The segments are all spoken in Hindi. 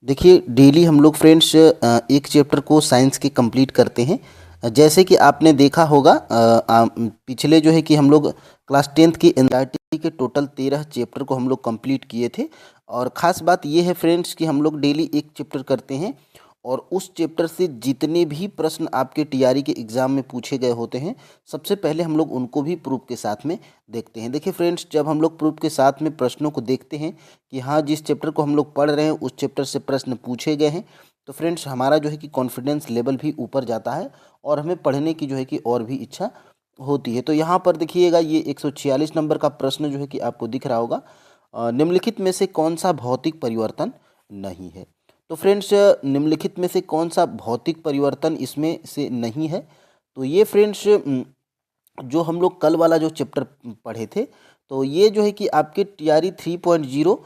देखिए डेली हम लोग फ्रेंड्स एक चैप्टर को साइंस के कंप्लीट करते हैं। जैसे कि आपने देखा होगा पिछले जो है कि हम लोग क्लास 10th की एनसीईआरटी के टोटल 13 चैप्टर को हम लोग कंप्लीट किए थे। और ख़ास बात ये है फ्रेंड्स कि हम लोग डेली एक चैप्टर करते हैं और उस चैप्टर से जितने भी प्रश्न आपके टीआरई के एग्ज़ाम में पूछे गए होते हैं, सबसे पहले हम लोग उनको भी प्रूफ के साथ में देखते हैं। देखिए फ्रेंड्स, जब हम लोग प्रूफ के साथ में प्रश्नों को देखते हैं कि हाँ, जिस चैप्टर को हम लोग पढ़ रहे हैं उस चैप्टर से प्रश्न पूछे गए हैं, तो फ्रेंड्स हमारा जो है कि कॉन्फिडेंस लेवल भी ऊपर जाता है और हमें पढ़ने की जो है कि और भी इच्छा होती है। तो यहाँ पर देखिएगा, ये 146 नंबर का प्रश्न जो है कि आपको दिख रहा होगा, निम्नलिखित में से कौन सा भौतिक परिवर्तन नहीं है। तो फ्रेंड्स, निम्नलिखित में से कौन सा भौतिक परिवर्तन इसमें से नहीं है। तो ये फ्रेंड्स जो हम लोग कल वाला जो चैप्टर पढ़े थे, तो ये जो है कि आपके टीआरई 3.0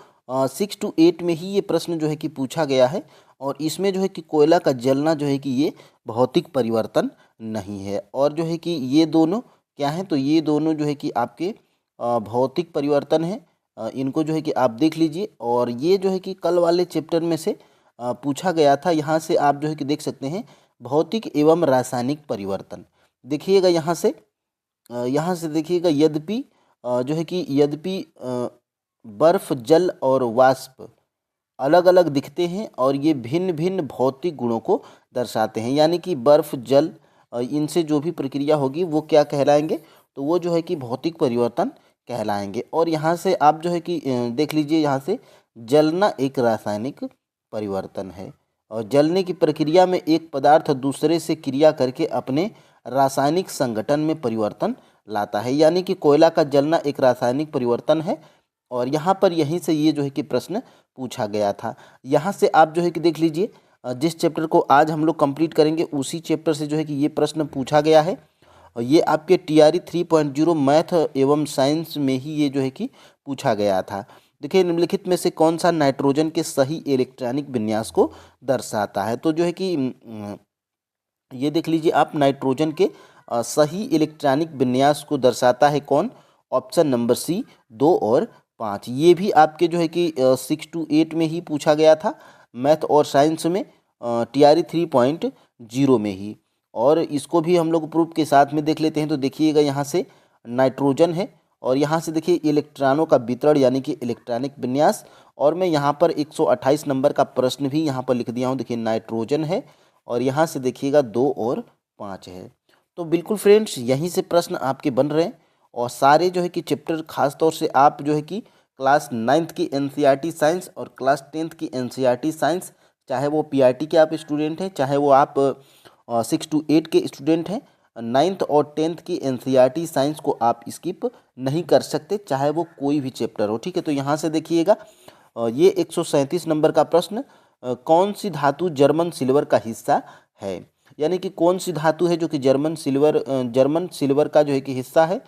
6 to 8 में ही ये प्रश्न जो है कि पूछा गया है। और इसमें जो है कि कोयला का जलना जो है कि ये भौतिक परिवर्तन नहीं है। और जो है कि ये दोनों क्या हैं, तो ये दोनों जो है कि आपके भौतिक परिवर्तन हैं। इनको जो है कि आप देख लीजिए। और ये जो है कि कल वाले चैप्टर में से पूछा गया था। यहाँ से आप जो है कि देख सकते हैं, भौतिक एवं रासायनिक परिवर्तन। देखिएगा यहाँ से देखिएगा, यद्यपि जो है कि यद्यपि बर्फ, जल और वाष्प अलग अलग दिखते हैं और ये भिन्न भिन्न भौतिक गुणों को दर्शाते हैं। यानी कि बर्फ, जल, इनसे जो भी प्रक्रिया होगी वो क्या कहलाएंगे, तो वो जो है कि भौतिक परिवर्तन कहलाएंगे। और यहाँ से आप जो है कि देख लीजिए, यहाँ से जलना एक रासायनिक परिवर्तन है। और जलने की प्रक्रिया में एक पदार्थ दूसरे से क्रिया करके अपने रासायनिक संगठन में परिवर्तन लाता है। यानी कि कोयला का जलना एक रासायनिक परिवर्तन है। और यहाँ पर यहीं से ये जो है कि प्रश्न पूछा गया था। यहाँ से आप जो है कि देख लीजिए, जिस चैप्टर को आज हम लोग कंप्लीट करेंगे उसी चैप्टर से जो है कि ये प्रश्न पूछा गया है। और ये आपके टीआरई 3.0 मैथ एवं साइंस में ही ये जो है कि पूछा गया था। देखिए, निम्नलिखित में से कौन सा नाइट्रोजन के सही इलेक्ट्रॉनिक विन्यास को दर्शाता है। तो जो है कि ये देख लीजिए आप, नाइट्रोजन के सही इलेक्ट्रॉनिक विन्यास को दर्शाता है कौन, ऑप्शन नंबर सी, 2 और 5। ये भी आपके जो है कि 6 to 8 में ही पूछा गया था, मैथ और साइंस में, टीआरई 3.0 में ही। और इसको भी हम लोग प्रूफ के साथ में देख लेते हैं। तो देखिएगा, यहाँ से नाइट्रोजन है और यहाँ से देखिए इलेक्ट्रॉनों का वितरण यानी कि इलेक्ट्रॉनिक विन्यास। और मैं यहाँ पर 128 नंबर का प्रश्न भी यहाँ पर लिख दिया हूँ। देखिए, नाइट्रोजन है और यहाँ से देखिएगा 2 और 5 है। तो बिल्कुल फ्रेंड्स, यहीं से प्रश्न आपके बन रहे हैं। और सारे जो है कि चैप्टर, खास तौर से आप जो है कि क्लास 9th की एनसीईआरटी साइंस और क्लास 10th की एनसीईआरटी साइंस, चाहे वो पीआरटी के आप स्टूडेंट हैं, चाहे वो आप 6 to 8 के स्टूडेंट हैं, 9th और 10th की एनसीईआरटी साइंस को आप स्किप नहीं कर सकते, चाहे वो कोई भी चैप्टर हो। ठीक है, तो यहाँ से देखिएगा, ये 137 नंबर का प्रश्न, कौन सी धातु जर्मन सिल्वर का हिस्सा है। यानी कि कौन सी धातु है जो कि जर्मन सिल्वर का जो है कि हिस्सा है।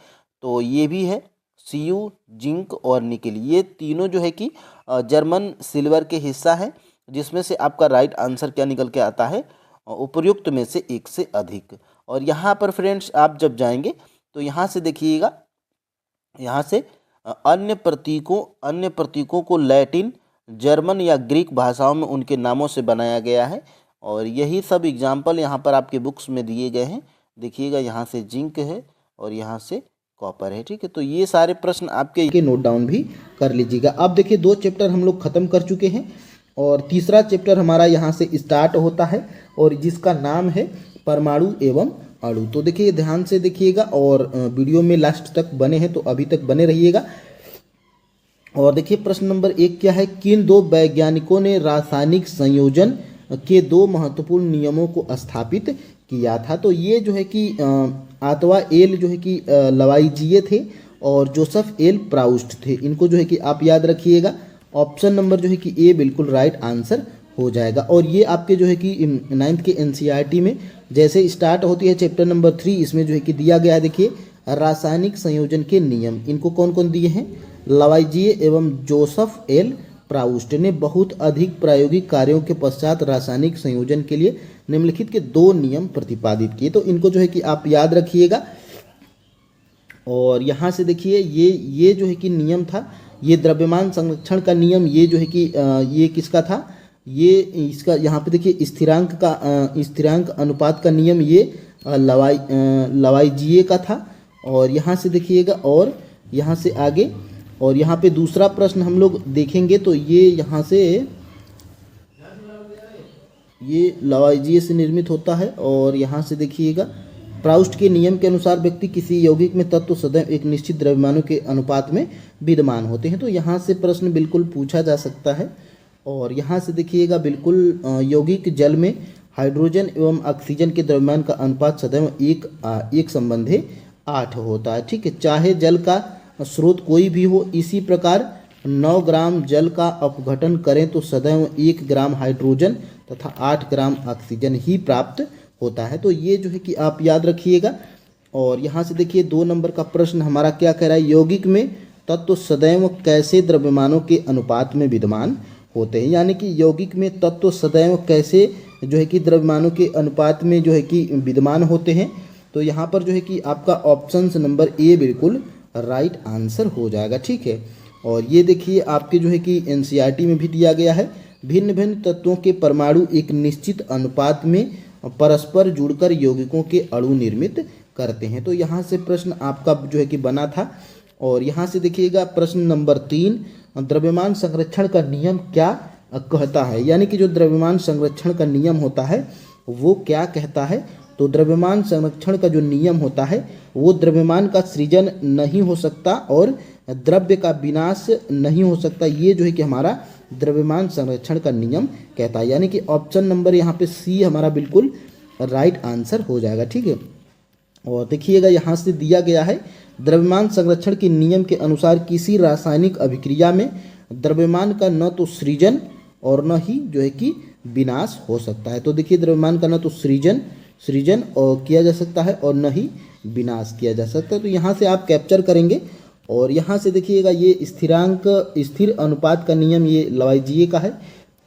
तो ये भी है सीयू, जिंक और निकेल। ये तीनों जो है कि जर्मन सिल्वर के हिस्सा है, जिसमें से आपका राइट आंसर क्या निकल के आता है, उपर्युक्त में से एक से अधिक। और यहाँ पर फ्रेंड्स आप जब जाएंगे तो यहाँ से देखिएगा, यहाँ से अन्य प्रतीकों को लैटिन, जर्मन या ग्रीक भाषाओं में उनके नामों से बनाया गया है। और यही सब एग्जाम्पल यहाँ पर आपके बुक्स में दिए गए हैं। देखिएगा, यहाँ से जिंक है और यहाँ से कॉपर है। ठीक है, तो ये सारे प्रश्न आपके नोट डाउन भी कर लीजिएगा। अब देखिए, 2 चैप्टर हम लोग खत्म कर चुके हैं और तीसरा चैप्टर हमारा यहाँ से स्टार्ट होता है और जिसका नाम है परमाणु एवं अणु। तो देखिए, ध्यान से देखिएगा और वीडियो में लास्ट तक बने हैं तो अभी तक बने रहिएगा। और देखिए, प्रश्न नंबर 1 क्या है, किन 2 वैज्ञानिकों ने रासायनिक संयोजन के 2 महत्वपूर्ण नियमों को स्थापित किया था। तो ये जो है कि आतवा एल जो है कि लवाइजिए थे और जोसेफ एल प्राउस्ट थे। इनको जो है कि आप याद रखिएगा। ऑप्शन नंबर जो है कि ए बिल्कुल राइट आंसर हो जाएगा। और ये आपके जो है कि 9th के एनसीईआरटी में जैसे स्टार्ट होती है चैप्टर नंबर 3, इसमें जो है कि दिया गया है, देखिए, रासायनिक संयोजन के नियम। इनको कौन कौन दिए हैं, लवाइजिए एवं जोसेफ एल प्राउस्ट ने बहुत अधिक प्रायोगिक कार्यों के पश्चात रासायनिक संयोजन के लिए निम्नलिखित के 2 नियम प्रतिपादित किए। तो इनको जो है कि आप याद रखिएगा। और यहाँ से देखिए, ये जो है कि नियम था, ये द्रव्यमान संरक्षण का नियम, ये जो है कि ये किसका था, ये इसका यहाँ पे देखिए स्थिरांक अनुपात का नियम ये लवाइजिए का था। और यहाँ से देखिएगा और यहाँ से आगे, और यहाँ पे दूसरा प्रश्न हम लोग देखेंगे तो ये यहाँ से ये लवाइजिए से निर्मित होता है। और यहाँ से देखिएगा प्राउस्ट के नियम के अनुसार व्यक्ति किसी यौगिक में तत्व सदैव एक निश्चित द्रव्यमानों के अनुपात में विद्यमान होते हैं। तो यहाँ से प्रश्न बिल्कुल पूछा जा सकता है। और यहाँ से देखिएगा बिल्कुल यौगिक जल में हाइड्रोजन एवं ऑक्सीजन के द्रव्यमान का अनुपात सदैव एक संबंधी 8 होता है। ठीक है, चाहे जल का स्रोत कोई भी हो। इसी प्रकार 9 ग्राम जल का अपघटन करें तो सदैव 1 ग्राम हाइड्रोजन तथा 8 ग्राम ऑक्सीजन ही प्राप्त होता है। तो ये जो है कि आप याद रखिएगा। और यहाँ से देखिए 2 नंबर का प्रश्न हमारा क्या कह रहा है, यौगिक में तत्व सदैव कैसे द्रव्यमानों के अनुपात में विद्यमान होते हैं। यानी कि यौगिक में तत्व सदैव कैसे जो है कि द्रव्यमानों के अनुपात में जो है कि विद्यमान होते हैं। तो यहाँ पर जो है कि आपका ऑप्शन नंबर ए बिल्कुल राइट आंसर हो जाएगा। ठीक है, और ये देखिए आपके जो है कि एनसीईआरटी में भी दिया गया है, भिन्न भिन्न तत्वों के परमाणु एक निश्चित अनुपात में परस्पर जुड़कर यौगिकों के अणु निर्मित करते हैं। तो यहाँ से प्रश्न आपका जो है कि बना था। और यहाँ से देखिएगा प्रश्न नंबर 3, द्रव्यमान संरक्षण का नियम क्या कहता है। यानी कि जो द्रव्यमान संरक्षण का नियम होता है वो क्या कहता है। तो द्रव्यमान संरक्षण का जो नियम होता है वो द्रव्यमान का सृजन नहीं हो सकता और द्रव्य का विनाश नहीं हो सकता। ये जो है कि हमारा द्रव्यमान संरक्षण का नियम कहता है। यानी कि ऑप्शन नंबर यहाँ पे सी हमारा बिल्कुल राइट आंसर हो जाएगा। ठीक है, और देखिएगा यहाँ से दिया गया है, द्रव्यमान संरक्षण के नियम के अनुसार किसी रासायनिक अभिक्रिया में द्रव्यमान का न तो सृजन और न ही जो है कि विनाश हो सकता है। तो देखिए द्रव्यमान का न तो सृजन और किया जा सकता है और न ही विनाश किया जा सकता है। तो यहाँ से आप कैप्चर करेंगे। और यहाँ से देखिएगा ये स्थिर अनुपात का नियम ये लवाइजिए का है,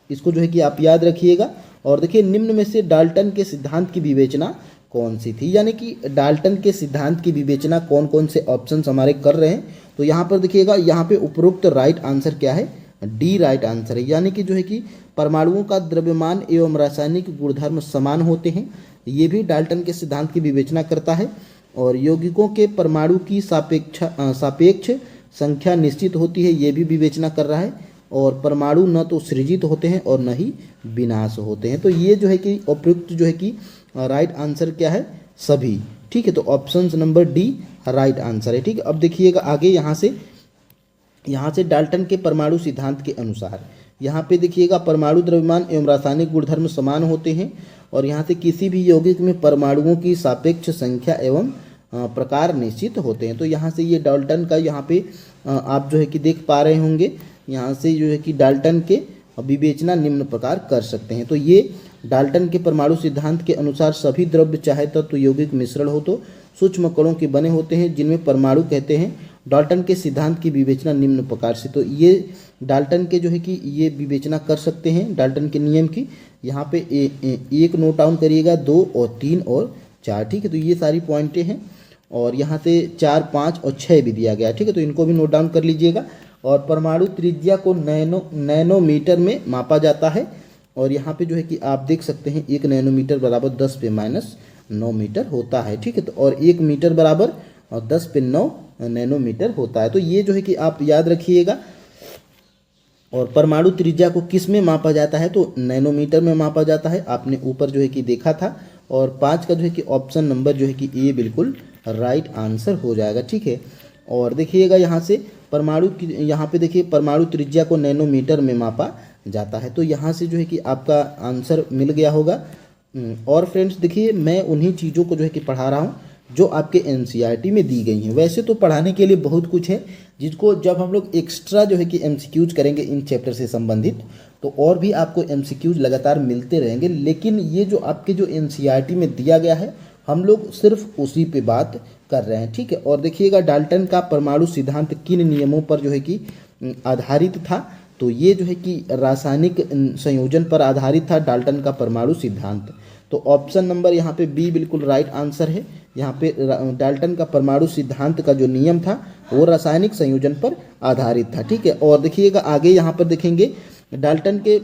इसको जो है कि आप याद रखिएगा। और देखिए निम्न में से डाल्टन के सिद्धांत की विवेचना कौन सी थी। यानी कि डाल्टन के सिद्धांत की विवेचना कौन कौन से ऑप्शंस हमारे कर रहे हैं। तो यहाँ पर देखिएगा यहाँ पे उपरोक्त राइट आंसर क्या है, डी राइट आंसर है। यानी कि जो है कि परमाणुओं का द्रव्यमान एवं रासायनिक गुणधर्म समान होते हैं, ये भी डाल्टन के सिद्धांत की विवेचना करता है। और यौगिकों के परमाणु की सापेक्ष संख्या निश्चित होती है, ये भी विवेचना कर रहा है। और परमाणु न तो सृजित होते हैं और न ही विनाश होते हैं। तो ये जो है कि उपयुक्त जो है कि राइट आंसर क्या है, सभी। ठीक है, तो option number D right answer है। ठीक है, अब देखिएगा आगे यहाँ से डाल्टन के परमाणु सिद्धांत के अनुसार यहाँ पे देखिएगा परमाणु द्रव्यमान एवं रासायनिक गुणधर्म समान होते हैं। और यहाँ से किसी भी यौगिक में परमाणुओं की सापेक्ष संख्या एवं प्रकार निश्चित होते हैं। तो यहाँ से ये डाल्टन का यहाँ पे आप जो है कि देख पा रहे होंगे, यहाँ से जो है कि डाल्टन के विवेचना निम्न प्रकार कर सकते हैं। तो ये डाल्टन के परमाणु सिद्धांत के अनुसार सभी द्रव्य चाहे तत्व यौगिक मिश्रण हो तो सूक्ष्म कणों के बने होते हैं जिनमें परमाणु कहते हैं। डाल्टन के सिद्धांत की विवेचना निम्न प्रकार से, तो ये डाल्टन के जो है कि ये विवेचना कर सकते हैं डाल्टन के नियम की। यहाँ पे एक नोट डाउन करिएगा, 2 और 3 और 4। ठीक है, तो ये सारी पॉइंटें हैं। और यहाँ से 4, 5 और 6 भी दिया गया। ठीक है, तो इनको भी नोट डाउन कर लीजिएगा। और परमाणु त्रिज्या को नैनोमीटर में मापा जाता है। और यहाँ पे जो है कि आप देख सकते हैं 1 नैनोमीटर बराबर 10⁻⁹ मीटर होता है। ठीक है, तो और 1 मीटर बराबर 10⁹ नैनोमीटर होता है। तो ये जो है कि आप याद रखिएगा। और परमाणु त्रिज्या को किस में मापा जाता है, तो नैनोमीटर में मापा जाता है, आपने ऊपर जो है कि देखा था। और 5 का जो है कि ऑप्शन नंबर जो है कि ए बिल्कुल राइट आंसर हो जाएगा। ठीक है, और देखिएगा यहाँ से परमाणु की यहाँ पे देखिए परमाणु त्रिज्या को नैनोमीटर में मापा जाता है। तो यहाँ से जो है कि आपका आंसर मिल गया होगा। और फ्रेंड्स देखिए मैं उन्हीं चीज़ों को जो है कि पढ़ा रहा हूँ जो आपके एनसीईआरटी में दी गई हैं। वैसे तो पढ़ाने के लिए बहुत कुछ है, जिसको जब हम लोग एक्स्ट्रा जो है कि एमसीक्यूज करेंगे इन चैप्टर से संबंधित तो और भी आपको एमसीक्यूज लगातार मिलते रहेंगे। लेकिन ये जो आपके जो एनसीईआरटी में दिया गया है हम लोग सिर्फ उसी पे बात कर रहे हैं। ठीक है, और देखिएगा डाल्टन का परमाणु सिद्धांत किन नियमों पर जो है कि आधारित था, तो ये जो है कि रासायनिक संयोजन पर आधारित था डाल्टन का परमाणु सिद्धांत। तो ऑप्शन नंबर यहाँ पे बी बिल्कुल राइट आंसर है। यहाँ पे डाल्टन का परमाणु सिद्धांत का जो नियम था वो रासायनिक संयोजन पर आधारित था। ठीक है, और देखिएगा आगे यहाँ पर देखेंगे डाल्टन के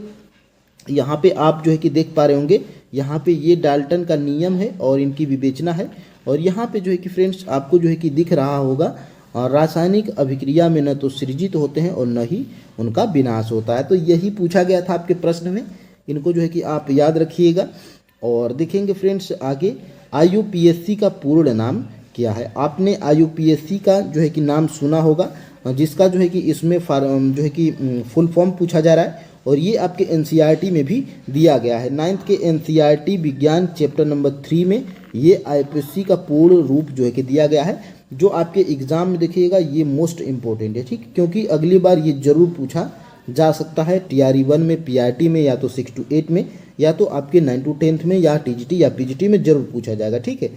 यहाँ पे आप जो है कि देख पा रहे होंगे, यहाँ पे ये डाल्टन का नियम है और इनकी विवेचना है। और यहाँ पे जो है कि फ्रेंड्स आपको जो है कि दिख रहा होगा, रासायनिक अभिक्रिया में न तो सृजित होते हैं और न ही उनका विनाश होता है। तो यही पूछा गया था आपके प्रश्न में, इनको जो है कि आप याद रखिएगा। और देखेंगे फ्रेंड्स आगे, IUPAC का पूर्ण नाम क्या है। आपने IUPAC का जो है कि नाम सुना होगा, जिसका जो है कि इसमें जो है कि फुल फॉर्म पूछा जा रहा है, और ये आपके NCERT में भी दिया गया है। 9th के NCERT विज्ञान चैप्टर नंबर 3 में ये IUPAC का पूर्ण रूप जो है कि दिया गया है, जो आपके एग्जाम में देखिएगा ये मोस्ट इंपॉर्टेंट है, ठीक, क्योंकि अगली बार ये जरूर पूछा जा सकता है TRE 1 में, PRT में, या तो 6 to 8 में, या तो आपके 9 to 10th में, या TGT या PGT में जरूर पूछा जाएगा, ठीक है।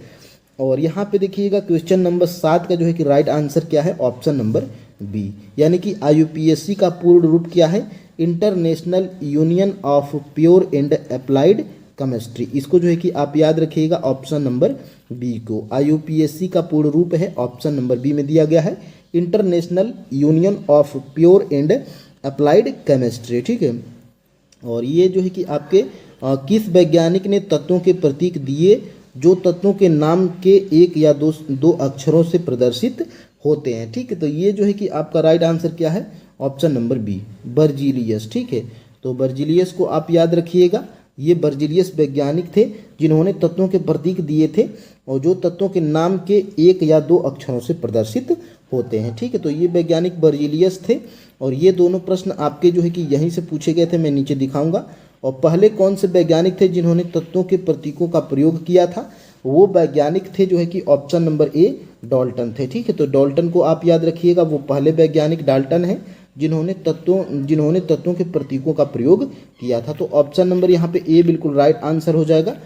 और यहाँ पे देखिएगा क्वेश्चन नंबर 7 का जो है कि राइट आंसर क्या है, ऑप्शन नंबर बी, यानी कि IUPAC का पूर्ण रूप क्या है, international union of pure and applied chemistry. इसको जो है कि आप याद रखिएगा, ऑप्शन नंबर बी को। IUPAC का पूर्ण रूप है, ऑप्शन नंबर बी में दिया गया है, international union of pure and applied chemistry, ठीक है। और ये जो है कि आपके किस वैज्ञानिक ने तत्वों के प्रतीक दिए जो तत्वों के नाम के एक या दो अक्षरों से प्रदर्शित होते हैं, ठीक है। तो ये जो है कि आपका राइट आंसर क्या है, ऑप्शन नंबर बी, बर्जीलियस, ठीक है। तो बर्जीलियस को आप याद रखिएगा, ये बर्जीलियस वैज्ञानिक थे जिन्होंने तत्वों के प्रतीक दिए थे और जो तत्वों के नाम के एक या दो अक्षरों से प्रदर्शित होते हैं, ठीक है। तो ये वैज्ञानिक बर्जीलियस थे, और ये दोनों प्रश्न आपके जो है कि यहीं से पूछे गए थे, मैं नीचे दिखाऊंगा। और पहले कौन से वैज्ञानिक थे जिन्होंने तत्वों के प्रतीकों का प्रयोग किया था, वो वैज्ञानिक थे जो है कि ऑप्शन नंबर ए, डाल्टन थे, ठीक है। तो डाल्टन को आप याद रखिएगा, वो पहले वैज्ञानिक डाल्टन है जिन्होंने तत्वों के प्रतीकों का प्रयोग किया था। तो ऑप्शन नंबर यहाँ पे ए बिल्कुल राइट आंसर हो जाएगा।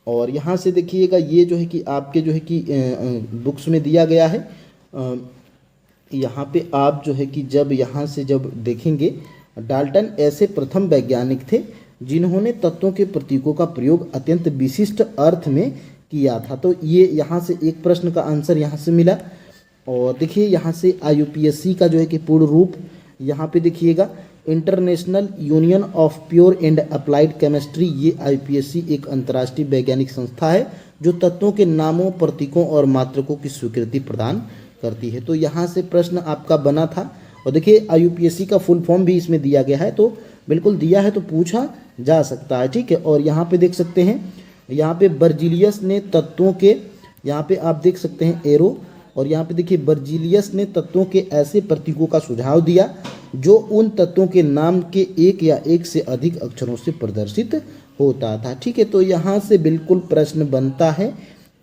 और यहाँ से देखिएगा, ये जो है कि आपके जो है कि बुक्स में दिया गया है, यहाँ पे आप जो है कि यहाँ से जब देखेंगे, डाल्टन ऐसे प्रथम वैज्ञानिक थे जिन्होंने तत्वों के प्रतीकों का प्रयोग अत्यंत विशिष्ट अर्थ में किया था। तो ये यहाँ से एक प्रश्न का आंसर यहाँ से मिला। और देखिए यहाँ से IUPAC का जो है कि पूर्ण रूप यहाँ पे देखिएगा, international union of pure and applied chemistry. ये IUPAC एक अंतर्राष्ट्रीय वैज्ञानिक संस्था है जो तत्वों के नामों, प्रतीकों और मात्रकों की स्वीकृति प्रदान करती है। तो यहाँ से प्रश्न आपका बना था। और देखिए IUPAC का फुल फॉर्म भी इसमें दिया गया है, तो बिल्कुल दिया है तो पूछा जा सकता है, ठीक है। और यहाँ पे देख सकते हैं, यहाँ पे बर्जीलियस ने तत्वों के, यहाँ पे आप देख सकते हैं एरो, और यहाँ पे देखिए बर्जीलियस ने तत्वों के ऐसे प्रतीकों का सुझाव दिया जो उन तत्वों के नाम के एक या एक से अधिक अक्षरों से प्रदर्शित होता था, ठीक है। तो यहाँ से बिल्कुल प्रश्न बनता है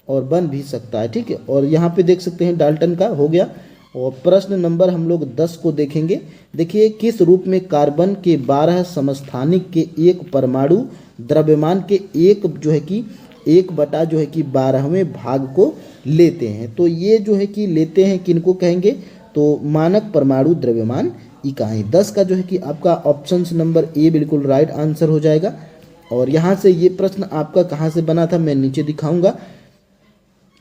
और बन भी सकता है, ठीक है। और यहाँ पे देख सकते हैं डाल्टन का हो गया। और प्रश्न नंबर हम लोग 10 को देखेंगे। देखिए, किस रूप में कार्बन के 12 समस्थानिक के एक परमाणु द्रव्यमान के एक जो है कि 1/12वें भाग को लेते हैं। तो ये जो है कि लेते हैं किनको कहेंगे, तो मानक परमाणु द्रव्यमान इकाई। 10 का जो है कि आपका ऑप्शन नंबर ए बिल्कुल राइट आंसर हो जाएगा। और यहाँ से ये प्रश्न आपका कहाँ से बना था, मैं नीचे दिखाऊंगा।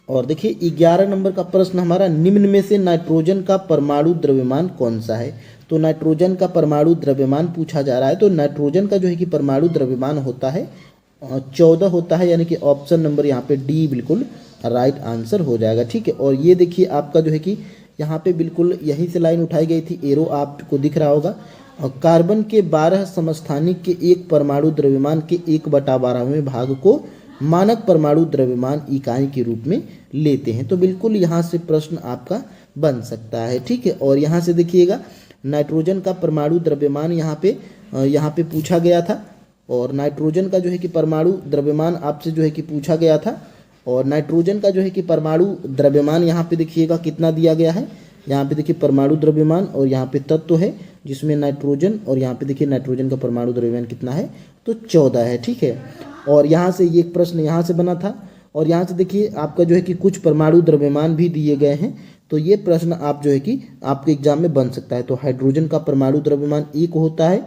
और देखिए 11 नंबर का प्रश्न हमारा, निम्न में से नाइट्रोजन का परमाणु द्रव्यमान कौन सा है। तो नाइट्रोजन का परमाणु द्रव्यमान पूछा जा रहा है। तो नाइट्रोजन का जो है कि परमाणु द्रव्यमान होता है 14 होता है, यानी कि ऑप्शन नंबर यहाँ पे डी बिल्कुल राइट आंसर हो जाएगा, ठीक है। और ये देखिए आपका जो है कि यहाँ पे बिल्कुल यहीं से लाइन उठाई गई थी, एरो आपको दिख रहा होगा। और कार्बन के 12 समस्थानिक के एक परमाणु द्रव्यमान के 1/12वें भाग को मानक परमाणु द्रव्यमान इकाई के रूप में लेते हैं। तो बिल्कुल यहाँ से प्रश्न आपका बन सकता है, ठीक है। और यहाँ से देखिएगा, नाइट्रोजन का परमाणु द्रव्यमान यहाँ पे पूछा गया था। और नाइट्रोजन का जो है कि परमाणु द्रव्यमान आपसे जो है कि पूछा गया था। और नाइट्रोजन का जो है कि परमाणु द्रव्यमान यहाँ पे देखिएगा कितना दिया गया है। यहाँ पे देखिए परमाणु द्रव्यमान, और यहाँ पे तत्व है जिसमें नाइट्रोजन, और यहाँ पे देखिए नाइट्रोजन का परमाणु द्रव्यमान कितना है, तो 14 है, ठीक है। और यहाँ से ये प्रश्न यहाँ से बना था। और यहाँ से देखिए आपका जो है कि कुछ परमाणु द्रव्यमान भी दिए गए हैं। तो ये प्रश्न आप जो है कि आपके एग्जाम में बन सकता है। तो हाइड्रोजन का परमाणु द्रव्यमान 1 होता है,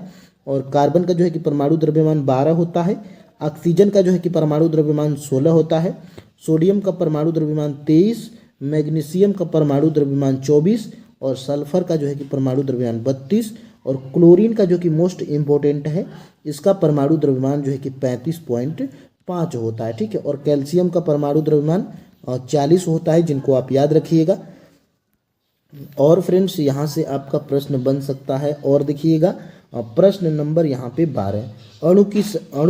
और कार्बन का जो है कि परमाणु द्रव्यमान 12 होता है। ऑक्सीजन का जो है कि परमाणु द्रव्यमान 16 होता है। सोडियम का परमाणु द्रव्यमान 23, मैग्नीशियम का परमाणु द्रव्यमान 24, और सल्फर का जो है कि परमाणु द्रव्यमान 32, और क्लोरीन का जो कि मोस्ट इम्पोर्टेंट है, इसका परमाणु द्रव्यमान जो है कि 35.5 होता है, ठीक है। और कैल्शियम का परमाणु द्रव्यमान 40 होता है, जिनको आप याद रखिएगा। और फ्रेंड्स यहाँ से आपका प्रश्न बन सकता है, और देखिएगा प्रश्न नंबर यहाँ पे 12, अणु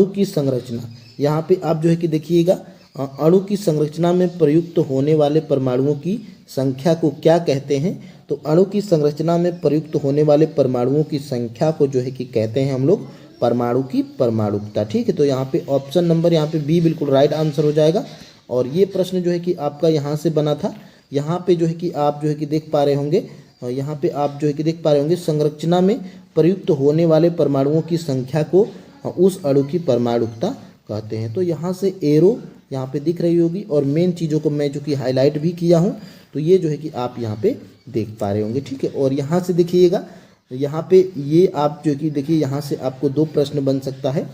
की संरचना। यहाँ पे आप जो है कि देखिएगा अणु की संरचना में प्रयुक्त होने वाले परमाणुओं की संख्या को क्या कहते हैं। तो अणु की संरचना में प्रयुक्त होने वाले परमाणुओं की संख्या को जो है कि कहते हैं हम लोग परमाणु की परमाणुकता, ठीक है। तो यहाँ पे ऑप्शन नंबर यहाँ पे बी बिल्कुल राइट आंसर हो जाएगा। और ये प्रश्न जो है कि आपका यहाँ से बना था। यहाँ पे जो है कि आप जो है कि देख पा रहे होंगे, यहाँ पे आप जो है कि देख पा रहे होंगे संरचना में प्रयुक्त होने वाले परमाणुओं की संख्या को उस अणु की परमाणुकता कहते हैं। तो यहाँ से एरो यहाँ पे दिख रही होगी, और मेन चीज़ों को मैं जो कि हाईलाइट भी किया हूँ, तो ये जो है कि आप यहाँ पे देख पा रहे होंगे, ठीक है। और यहाँ से देखिएगा, यहाँ पे ये आप जो कि देखिए, यहाँ से आपको 2 प्रश्न बन सकता है।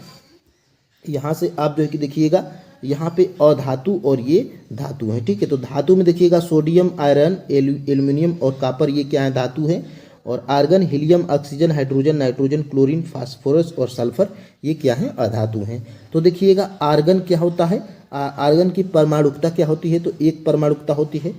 यहाँ से आप जो है कि देखिएगा, यहाँ पे अधातु और ये धातु है, ठीक है। तो धातु में देखिएगा सोडियम, आयरन, एल्यूमिनियम और कॉपर, ये क्या है, धातु है। और argon, helium, oxygen, hydrogen, nitrogen, chlorine, phosphorus और सल्फर, ये क्या है, अधातु हैं। तो देखिएगा आर्गन क्या होता है, आर्गन की परमाणुकता क्या होती है, तो 1 परमाणुकता होती है।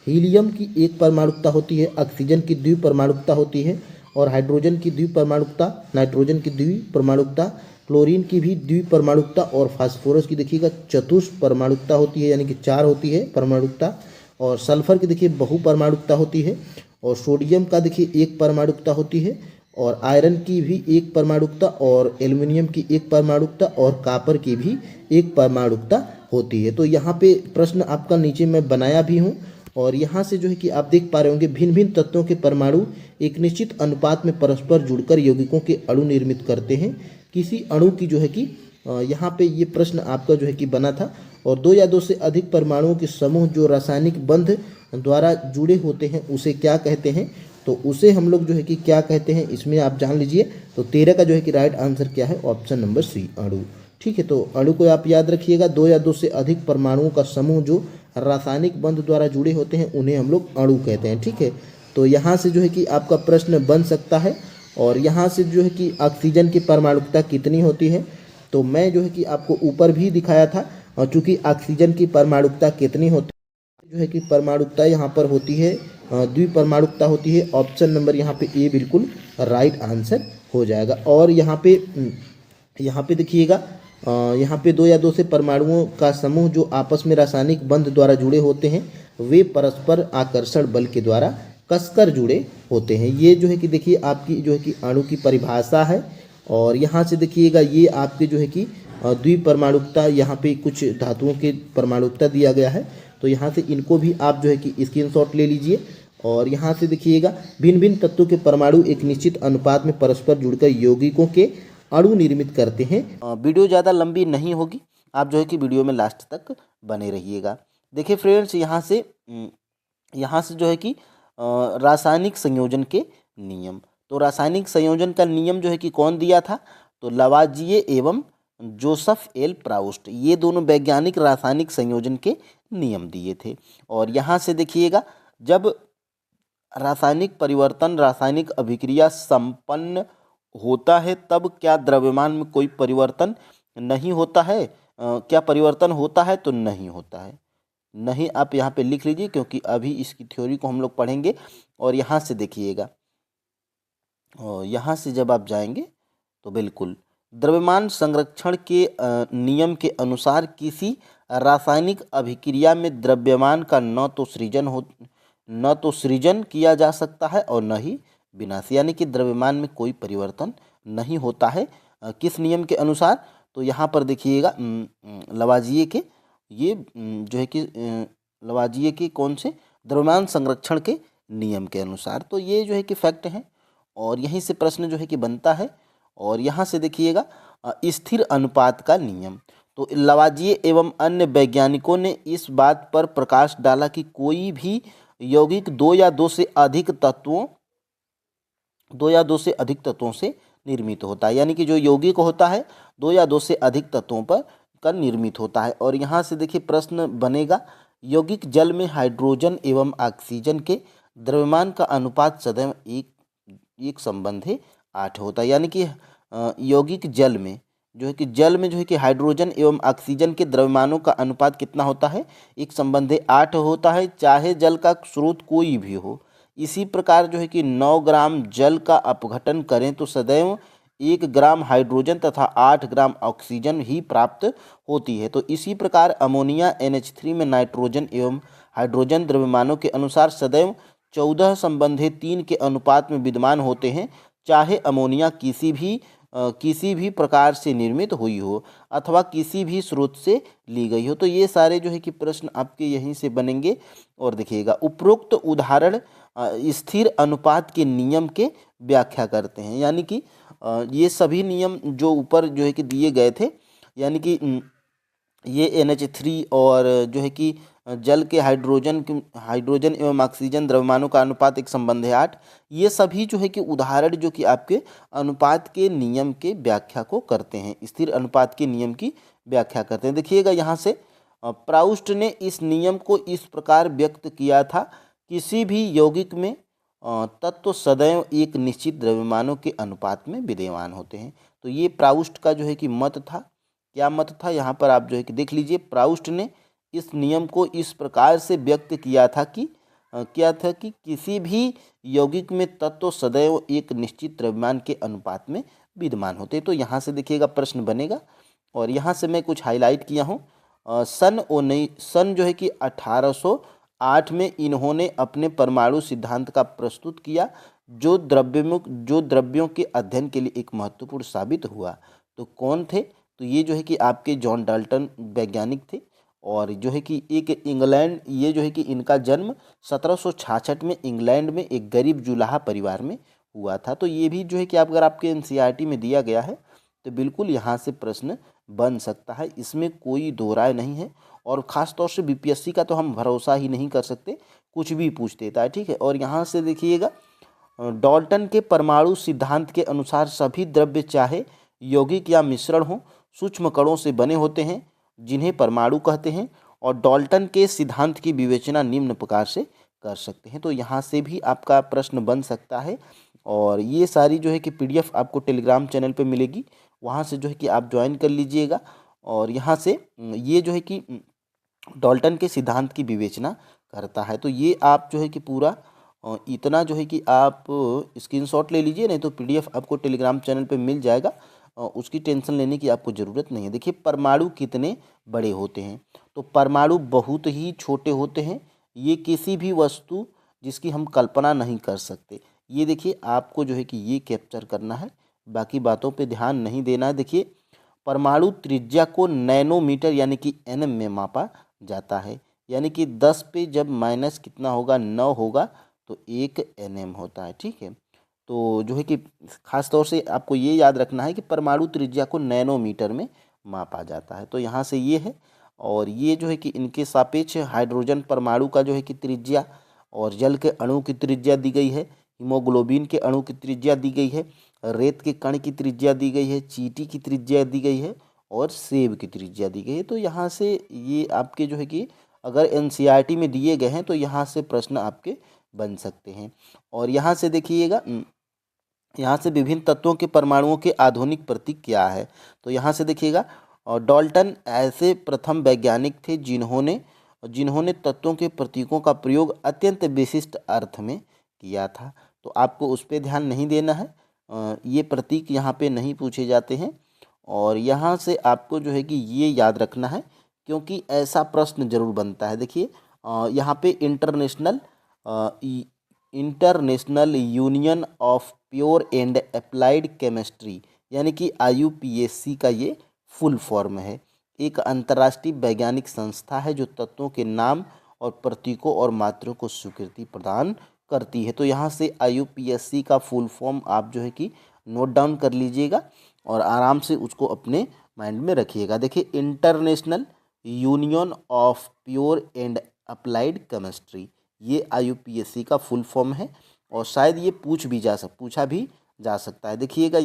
हीलियम की 1 परमाणुकता होती है। ऑक्सीजन की द्विपरमाणुकता होती है। और हाइड्रोजन की द्विपरमाणुकता, नाइट्रोजन की द्विपरमाणुकता, क्लोरीन की भी द्विपरमाणुकता, और फास्फोरस की देखिएगा चतुष्परमाणुकता होती है, यानी कि 4 होती है परमाणुकता। और सल्फर की देखिए बहुपरमाणुकता होती है। और सोडियम का देखिए 1 परमाणुकता होती है। और आयरन की भी 1 परमाणुकता, और एल्युमिनियम की 1 परमाणुकता, और कॉपर की भी 1 परमाणुकता होती है। तो यहाँ पे प्रश्न आपका नीचे मैं बनाया भी हूँ, और यहाँ से जो है कि आप देख पा रहे होंगे भिन्न भिन्न तत्वों के परमाणु एक निश्चित अनुपात में परस्पर जुड़कर यौगिकों के अणु निर्मित करते हैं। किसी अणु की जो है कि यहाँ पे ये प्रश्न आपका जो है कि बना था। और 2 या 2 से अधिक परमाणुओं के समूह जो रासायनिक बंध द्वारा जुड़े होते हैं, उसे क्या कहते हैं। तो उसे हम लोग जो है कि क्या कहते हैं, इसमें आप जान लीजिए। तो 13 का जो है कि राइट आंसर क्या है, ऑप्शन नंबर सी, अणु, ठीक है। तो अणु को आप याद रखिएगा, 2 या 2 से अधिक परमाणुओं का समूह जो रासायनिक बंध द्वारा जुड़े होते हैं, उन्हें हम लोग अणु कहते हैं, ठीक है। तो यहाँ से जो है कि आपका प्रश्न बन सकता है। और यहाँ से जो है कि ऑक्सीजन की परमाणुकता कितनी होती है, तो मैं जो है कि आपको ऊपर भी दिखाया था। और चूँकि ऑक्सीजन की परमाणुकता कितनी होती है, जो है कि परमाणुकता यहाँ पर होती है, द्विपरमाणुकता होती है। ऑप्शन नंबर यहाँ पे ए बिल्कुल राइट आंसर हो जाएगा। और यहाँ पे देखिएगा, यहाँ पे 2 या 2 से परमाणुओं का समूह जो आपस में रासायनिक बंध द्वारा जुड़े होते हैं, वे परस्पर आकर्षण बल के द्वारा कसकर जुड़े होते हैं। ये जो है कि देखिए आपकी जो है कि अणु की परिभाषा है। और यहाँ से देखिएगा ये आपके जो है कि द्विपरमाणुकता, यहाँ पे कुछ धातुओं के परमाणुकता दिया गया है। तो यहाँ से इनको भी आप जो है कि स्क्रीनशॉट ले लीजिए। और यहाँ से देखिएगा भिन्न भिन्न तत्वों के परमाणु एक निश्चित अनुपात में परस्पर जुड़कर यौगिकों के अणु निर्मित करते हैं। वीडियो ज़्यादा लंबी नहीं होगी, आप जो है कि वीडियो में लास्ट तक बने रहिएगा। देखिए फ्रेंड्स, यहाँ से जो है कि रासायनिक संयोजन के नियम। तो रासायनिक संयोजन का नियम जो है कि कौन दिया था, तो लवाजिये एवं जोसेफ एल प्राउस्ट, ये दोनों वैज्ञानिक रासायनिक संयोजन के नियम दिए थे। और यहाँ से देखिएगा, जब रासायनिक परिवर्तन, रासायनिक अभिक्रिया संपन्न होता है, तब क्या द्रव्यमान में कोई परिवर्तन नहीं होता है, क्या परिवर्तन होता है, तो नहीं होता है। नहीं आप यहाँ पे लिख लीजिए, क्योंकि अभी इसकी थ्योरी को हम लोग पढ़ेंगे। और यहाँ से देखिएगा, और यहाँ से जब आप जाएंगे तो बिल्कुल द्रव्यमान संरक्षण के नियम के अनुसार किसी रासायनिक अभिक्रिया में द्रव्यमान का न तो सृजन किया जा सकता है और न ही विनाश, यानी कि द्रव्यमान में कोई परिवर्तन नहीं होता है। किस नियम के अनुसार, तो यहाँ पर देखिएगा लवाजिये के, ये जो है कि लवाजिये के कौन से, द्रव्यमान संरक्षण के नियम के अनुसार। तो ये जो है कि फैक्ट हैं, और यहीं से प्रश्न जो है कि बनता है। और यहाँ से देखिएगा स्थिर अनुपात का नियम। तो लवाजिये एवं अन्य वैज्ञानिकों ने इस बात पर प्रकाश डाला कि कोई भी यौगिक 2 या 2 से अधिक तत्वों से निर्मित होता है, यानी कि जो यौगिक होता है 2 या 2 से अधिक तत्वों पर का निर्मित होता है। और यहाँ से देखिए प्रश्न बनेगा, यौगिक जल में हाइड्रोजन एवं ऑक्सीजन के द्रव्यमान का अनुपात सदैव एक संबंध है 8 होता है। यानी कि यौगिक जल में जो है कि हाइड्रोजन एवं ऑक्सीजन के द्रव्यमानों का अनुपात कितना होता है, एक संबंधी 8 होता है, चाहे जल का स्रोत कोई भी हो। इसी प्रकार जो है कि 9 ग्राम जल का अपघटन करें तो सदैव 1 ग्राम हाइड्रोजन तथा 8 ग्राम ऑक्सीजन ही प्राप्त होती है। तो इसी प्रकार अमोनिया NH3 में नाइट्रोजन एवं हाइड्रोजन द्रव्यमानों के अनुसार सदैव 14 संबंधी 3 के अनुपात में विद्यमान होते हैं, चाहे अमोनिया किसी भी प्रकार से निर्मित हुई हो अथवा किसी भी स्रोत से ली गई हो। तो ये सारे जो है कि प्रश्न आपके यहीं से बनेंगे। और देखिएगा, उपरोक्त उदाहरण स्थिर अनुपात के नियम के व्याख्या करते हैं। यानी कि ये सभी नियम जो ऊपर जो है कि दिए गए थे, यानी कि ये NH3 और जो है कि जल के हाइड्रोजन एवं ऑक्सीजन द्रव्यमानों का अनुपात एक संबंध है 8, ये सभी जो है कि उदाहरण जो कि आपके अनुपात के नियम के व्याख्या को करते हैं, स्थिर अनुपात के नियम की व्याख्या करते हैं। देखिएगा यहाँ से प्राउस्ट ने इस नियम को इस प्रकार व्यक्त किया था, किसी भी यौगिक में तत्व सदैव एक निश्चित द्रव्यमानों के अनुपात में विद्यमान होते हैं। तो ये प्राउस्ट का जो है कि मत था। क्या मत था, यहाँ पर आप जो है कि देख लीजिए, प्राउस्ट ने इस नियम को इस प्रकार से व्यक्त किया था कि क्या था कि किसी भी यौगिक में तत्व सदैव एक निश्चित द्रव्यमान के अनुपात में विद्यमान होते हैं। तो यहाँ से देखिएगा प्रश्न बनेगा, और यहाँ से मैं कुछ हाईलाइट किया हूँ। सन जो है कि 1808 में इन्होंने अपने परमाणु सिद्धांत का प्रस्तुत किया, जो द्रव्यों के अध्ययन के लिए एक महत्वपूर्ण साबित हुआ। तो कौन थे, तो ये जो है कि आपके जॉन डाल्टन वैज्ञानिक थे। और जो है कि एक इंग्लैंड, ये जो है कि इनका जन्म 1766 में इंग्लैंड में एक गरीब जुलाहा परिवार में हुआ था। तो ये भी जो है कि अगर आपके NCERT में दिया गया है तो बिल्कुल यहाँ से प्रश्न बन सकता है, इसमें कोई दो राय नहीं है। और ख़ास तौर से BPSC का तो हम भरोसा ही नहीं कर सकते, कुछ भी पूछ देता है, ठीक है। और यहाँ से देखिएगा, डाल्टन के परमाणु सिद्धांत के अनुसार सभी द्रव्य चाहे यौगिक या मिश्रण हो, सूक्ष्म कणों से बने होते हैं, जिन्हें परमाणु कहते हैं। और डाल्टन के सिद्धांत की विवेचना निम्न प्रकार से कर सकते हैं। तो यहाँ से भी आपका प्रश्न बन सकता है। और ये सारी जो है कि PDF आपको टेलीग्राम चैनल पे मिलेगी, वहाँ से जो है कि आप ज्वाइन कर लीजिएगा। और यहाँ से ये जो है कि डाल्टन के सिद्धांत की विवेचना करता है। तो ये आप जो है कि पूरा इतना जो है कि आप स्क्रीनशॉट ले लीजिए, नहीं तो PDF आपको टेलीग्राम चैनल पे मिल जाएगा। उसकी टेंशन लेने की आपको ज़रूरत नहीं है। देखिए, परमाणु कितने बड़े होते हैं, तो परमाणु बहुत ही छोटे होते हैं। ये किसी भी वस्तु जिसकी हम कल्पना नहीं कर सकते। ये देखिए, आपको जो है कि ये कैप्चर करना है, बाकी बातों पे ध्यान नहीं देना है। देखिए, परमाणु त्रिज्या को नैनोमीटर यानी कि NM में मापा जाता है। यानी कि 10 पे जब माइनस कितना होगा, 9 होगा, तो 1 NM होता है, ठीक है। तो जो है कि खास तौर से आपको ये याद रखना है कि परमाणु त्रिज्या को नैनोमीटर में मापा जाता है। तो यहाँ से ये है। और ये जो है कि इनके सापेक्ष हाइड्रोजन परमाणु का जो है कि त्रिज्या, और जल के अणु की त्रिज्या दी गई है, हीमोग्लोबिन के अणु की त्रिज्या दी गई है, रेत के कण की त्रिज्या दी गई है, चींटी की त्रिज्या दी गई है, और सेब की त्रिज्या दी गई है। तो यहाँ से ये आपके जो है कि अगर NCERT में दिए गए हैं तो यहाँ से प्रश्न आपके बन सकते हैं। और यहाँ से देखिएगा, यहाँ से विभिन्न तत्वों के परमाणुओं के आधुनिक प्रतीक क्या है। तो यहाँ से देखिएगा, और डाल्टन ऐसे प्रथम वैज्ञानिक थे जिन्होंने तत्वों के प्रतीकों का प्रयोग अत्यंत विशिष्ट अर्थ में किया था। तो आपको उस पर ध्यान नहीं देना है, ये प्रतीक यहाँ पे नहीं पूछे जाते हैं। और यहाँ से आपको जो है कि ये याद रखना है, क्योंकि ऐसा प्रश्न जरूर बनता है। देखिए, यहाँ पे international union of pure and applied chemistry यानी कि IUPAC का ये फुल फॉर्म है। एक अंतर्राष्ट्रीय वैज्ञानिक संस्था है जो तत्वों के नाम और प्रतीकों और मात्रों को स्वीकृति प्रदान करती है। तो यहाँ से IUPAC का फुल फॉर्म आप जो है कि नोट डाउन कर लीजिएगा और आराम से उसको अपने माइंड में रखिएगा। देखिए, international union of pure and applied chemistry, ये IUPAC का फुल फॉर्म है। और शायद ये पूछा भी जा सकता है। देखिएगा,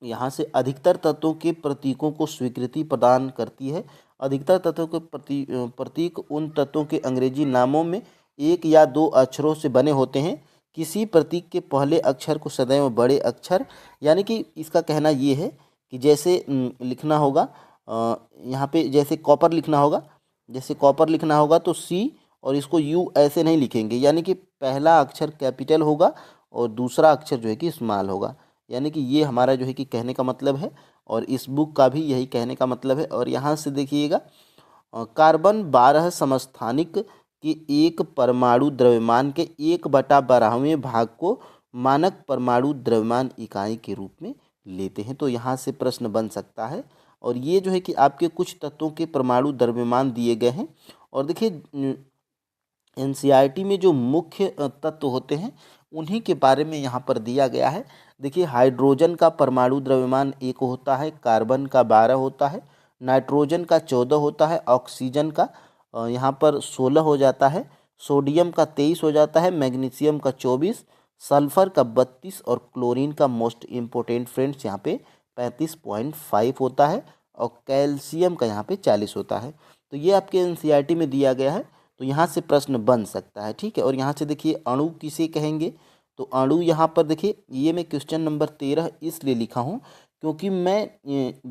यहाँ से अधिकतर तत्वों के प्रतीकों को स्वीकृति प्रदान करती है। अधिकतर तत्वों के प्रतीक उन तत्वों के अंग्रेजी नामों में 1 या 2 अक्षरों से बने होते हैं। किसी प्रतीक के पहले अक्षर को सदैव बड़े अक्षर, यानी कि इसका कहना ये है कि जैसे लिखना होगा यहाँ पे जैसे कॉपर लिखना होगा, जैसे कॉपर लिखना होगा तो सी और इसको यू ऐसे नहीं लिखेंगे, यानी कि पहला अक्षर कैपिटल होगा और दूसरा अक्षर जो है कि स्मॉल होगा। यानी कि ये हमारा जो है कि कहने का मतलब है और इस बुक का भी यही कहने का मतलब है। और यहाँ से देखिएगा कार्बन 12 समस्थानिक के एक परमाणु द्रव्यमान के 1/12वें भाग को मानक परमाणु द्रव्यमान इकाई के रूप में लेते हैं। तो यहाँ से प्रश्न बन सकता है और ये जो है कि आपके कुछ तत्वों के परमाणु द्रव्यमान दिए गए हैं। और देखिए एनसीईआरटी में जो मुख्य तत्व होते हैं उन्हीं के बारे में यहाँ पर दिया गया है। देखिए हाइड्रोजन का परमाणु द्रव्यमान 1 होता है, कार्बन का 12 होता है, नाइट्रोजन का 14 होता है, ऑक्सीजन का यहाँ पर 16 हो जाता है, सोडियम का 23 हो जाता है, मैग्नीशियम का 24, सल्फर का 32 और क्लोरीन का मोस्ट इम्पोर्टेंट फ्रेंड्स यहाँ पे 35.5 होता है और कैल्शियम का यहाँ पे 40 होता है। तो ये आपके एनसीईआरटी में दिया गया है, तो यहाँ से प्रश्न बन सकता है, ठीक है। और यहाँ से देखिए अणु किसे कहेंगे, तो अणु यहाँ पर देखिए ये मैं क्वेश्चन नंबर 13 इसलिए लिखा हूँ क्योंकि मैं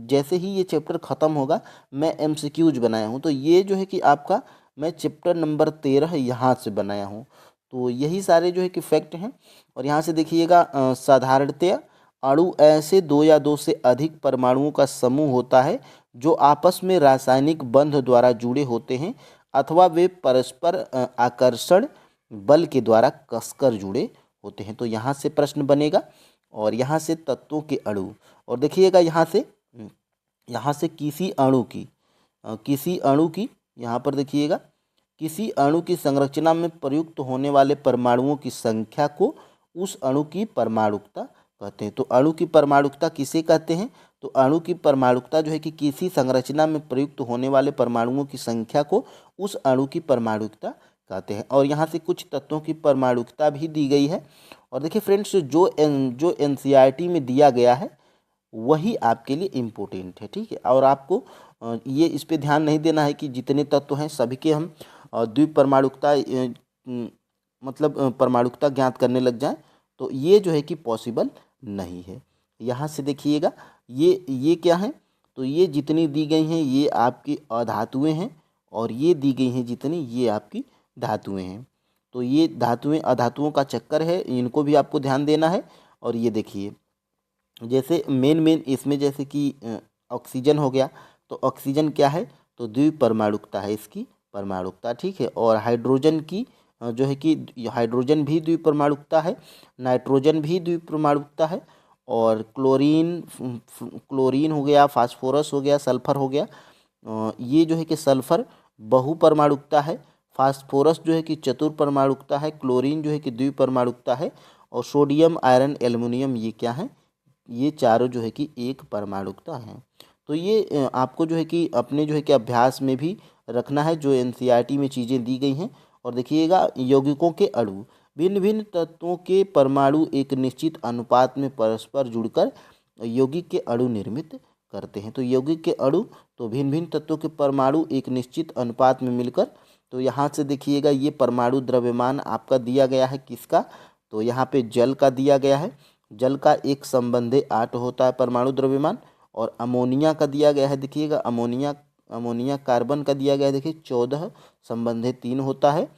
जैसे ही ये चैप्टर ख़त्म होगा मैं एमसीक्यूज बनाया हूँ, तो ये जो है कि आपका मैं चैप्टर नंबर 13 यहाँ से बनाया हूँ। तो यही सारे जो है कि फैक्ट हैं। और यहाँ से देखिएगा साधारणतया अणु ऐसे 2 या 2 से अधिक परमाणुओं का समूह होता है जो आपस में रासायनिक बंध द्वारा जुड़े होते हैं अथवा वे परस्पर आकर्षण बल के द्वारा कसकर जुड़े होते हैं। तो यहाँ से प्रश्न बनेगा और यहाँ से तत्वों के अणु। और देखिएगा यहाँ से किसी अणु की यहाँ पर देखिएगा किसी अणु की संरचना में प्रयुक्त होने वाले परमाणुओं की संख्या को उस अणु की परमाणुकता कहते हैं। तो अणु की परमाणुकता किसे कहते हैं, तो अणु की परमाणुकता जो है कि किसी संरचना में प्रयुक्त होने वाले परमाणुओं की संख्या को उस अणु की परमाणुकता कहते हैं। और यहाँ से कुछ तत्वों की परमाणुकता भी दी गई है। और देखिए फ्रेंड्स जो एनसीईआरटी में दिया गया है वही आपके लिए इम्पोर्टेंट है, ठीक है। और आपको ये इस पे ध्यान नहीं देना है कि जितने तत्व हैं सभी के हम द्विपरमाणुकता मतलब परमाणुकता ज्ञात करने लग जाएं, तो ये जो है कि पॉसिबल नहीं है। यहाँ से देखिएगा ये क्या है, तो ये जितनी दी गई हैं ये आपकी अधातुएं हैं और ये दी गई हैं जितनी ये आपकी धातुएं हैं। तो ये धातुएं अधातुओं का चक्कर है, इनको भी आपको ध्यान देना है। और ये देखिए जैसे मेन इसमें जैसे कि ऑक्सीजन हो गया, तो ऑक्सीजन क्या है, तो द्विपरमाणुकता है इसकी परमाणुकता, ठीक है। और हाइड्रोजन की जो है कि हाइड्रोजन भी द्विपरमाणुकता है, नाइट्रोजन भी द्विपरमाणुकता है, और क्लोरीन हो गया, फास्फोरस हो गया, सल्फर हो गया, ये जो है कि सल्फर बहुपरमाणुकता है, फास्फोरस जो है कि चतुर्परमाणुकता है, क्लोरीन जो है कि द्विपरमाणुकता है, और सोडियम आयरन एल्युमिनियम ये क्या है, ये चारों जो है कि एक परमाणुकता है। तो ये आपको जो है कि अपने जो है कि अभ्यास में भी रखना है जो एनसीईआरटी में चीज़ें दी गई हैं। और देखिएगा यौगिकों के अणु भिन्न भिन्न तत्वों के परमाणु एक निश्चित अनुपात में परस्पर जुड़कर यौगिक के अणु निर्मित करते हैं। तो यौगिक के अणु तो भिन्न भिन्न तत्वों के परमाणु एक निश्चित अनुपात में मिलकर, तो यहाँ से देखिएगा ये परमाणु द्रव्यमान आपका दिया गया है किसका, तो यहाँ पे जल का दिया गया है, जल का 1 संबंधी 8 होता है परमाणु द्रव्यमान। और अमोनिया का दिया गया है, देखिएगा अमोनिया कार्बन का दिया गया है, देखिए 14 संबंधी 3 होता है।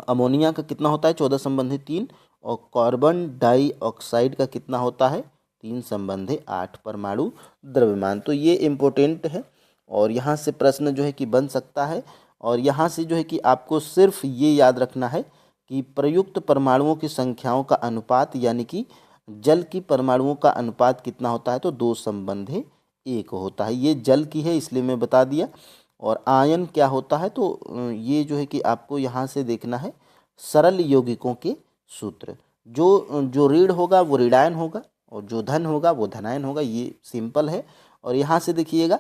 अमोनिया का कितना होता है, 14 संबंधी 3। और कार्बन डाइऑक्साइड का कितना होता है, 3 संबंधी 8 परमाणु द्रव्यमान। तो ये इम्पोर्टेंट है और यहाँ से प्रश्न जो है कि बन सकता है। और यहाँ से जो है कि आपको सिर्फ ये याद रखना है कि प्रयुक्त परमाणुओं की संख्याओं का अनुपात, यानी कि जल की परमाणुओं का अनुपात कितना होता है, तो 2 संबंधी 1 होता है। ये जल की है इसलिए मैं बता दिया। और आयन क्या होता है, तो ये जो है कि आपको यहाँ से देखना है सरल यौगिकों के सूत्र, जो ऋण होगा वो ऋणायन होगा और जो धन होगा वो धनायन होगा, ये सिंपल है। और यहाँ से देखिएगा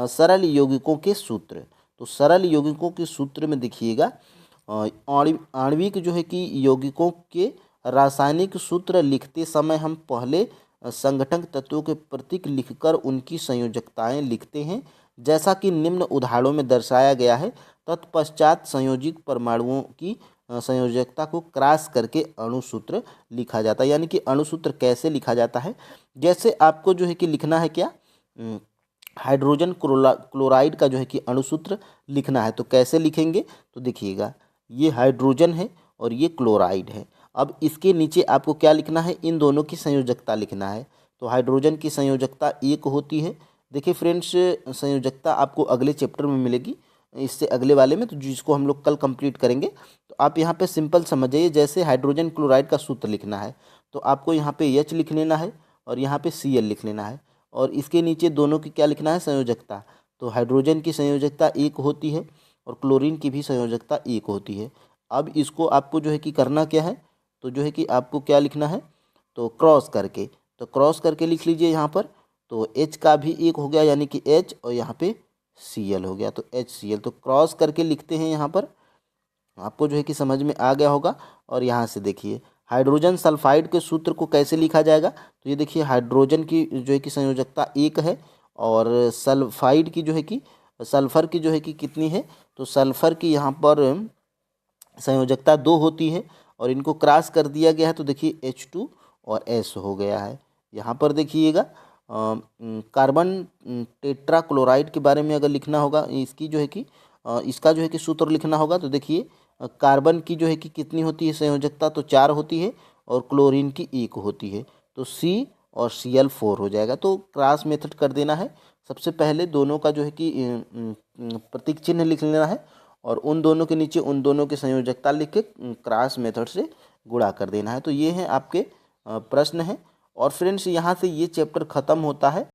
सरल यौगिकों के सूत्र, तो सरल यौगिकों के सूत्र में देखिएगा आणविक जो है कि यौगिकों के रासायनिक सूत्र लिखते समय हम पहले संगठक तत्वों के प्रतीक लिखकर उनकी संयोजकताएं लिखते हैं, जैसा कि निम्न उदाहरणों में दर्शाया गया है। तत्पश्चात संयोजित परमाणुओं की संयोजकता को क्रॉस करके अणुसूत्र लिखा जाता है। यानी कि अणुसूत्र कैसे लिखा जाता है, जैसे आपको जो है कि लिखना है क्या, हाइड्रोजन क्लोराइड का जो है कि अणुसूत्र लिखना है। तो कैसे लिखेंगे, तो देखिएगा, ये हाइड्रोजन है और ये क्लोराइड है। अब इसके नीचे आपको क्या लिखना है, इन दोनों की संयोजकता लिखना है। तो हाइड्रोजन की संयोजकता 1 होती है। देखिए फ्रेंड्स, संयोजकता आपको अगले चैप्टर में मिलेगी, इससे अगले वाले में, तो जिसको हम लोग कल कंप्लीट करेंगे। तो आप यहाँ पे सिंपल समझ जाइए, जैसे हाइड्रोजन क्लोराइड का सूत्र लिखना है तो आपको यहाँ पे H लिख लेना है और यहाँ पे Cl लिख लेना है, और इसके नीचे दोनों की क्या लिखना है, संयोजकता। तो हाइड्रोजन की संयोजकता 1 होती है और क्लोरीन की भी संयोजकता 1 होती है। अब इसको आपको जो है कि करना क्या है, तो जो है कि आपको क्या लिखना है, तो क्रॉस करके, तो क्रॉस करके लिख लीजिए यहाँ पर। तो H का भी 1 हो गया, यानी कि H, और यहाँ पे Cl हो गया, तो HCl। तो क्रॉस करके लिखते हैं यहाँ पर, आपको जो है कि समझ में आ गया होगा। और यहाँ से देखिए, हाइड्रोजन सल्फाइड के सूत्र को कैसे लिखा जाएगा, तो ये देखिए, हाइड्रोजन की जो है कि संयोजकता 1 है और सल्फाइड की जो है कि, सल्फर की जो है कि कितनी है, तो सल्फर की यहाँ पर संयोजकता 2 होती है और इनको क्रॉस कर दिया गया है। तो देखिए H2 और S हो गया है। यहाँ पर देखिएगा, कार्बन टेट्रा क्लोराइड के बारे में अगर लिखना होगा, इसकी जो है कि इसका जो है कि सूत्र लिखना होगा, तो देखिए, कार्बन की जो है कि कितनी होती है संयोजकता, तो 4 होती है और क्लोरीन की 1 होती है। तो C और Cl 4 हो जाएगा। तो क्रॉस मेथड कर देना है। सबसे पहले दोनों का जो है कि प्रतीक चिन्ह लिख लेना है और उन दोनों के नीचे उन दोनों की संयोजकता लिख के क्रॉस मेथड से गुणा कर देना है। तो ये है आपके प्रश्न हैं। और फ्रेंड्स, यहाँ से ये चैप्टर ख़त्म होता है।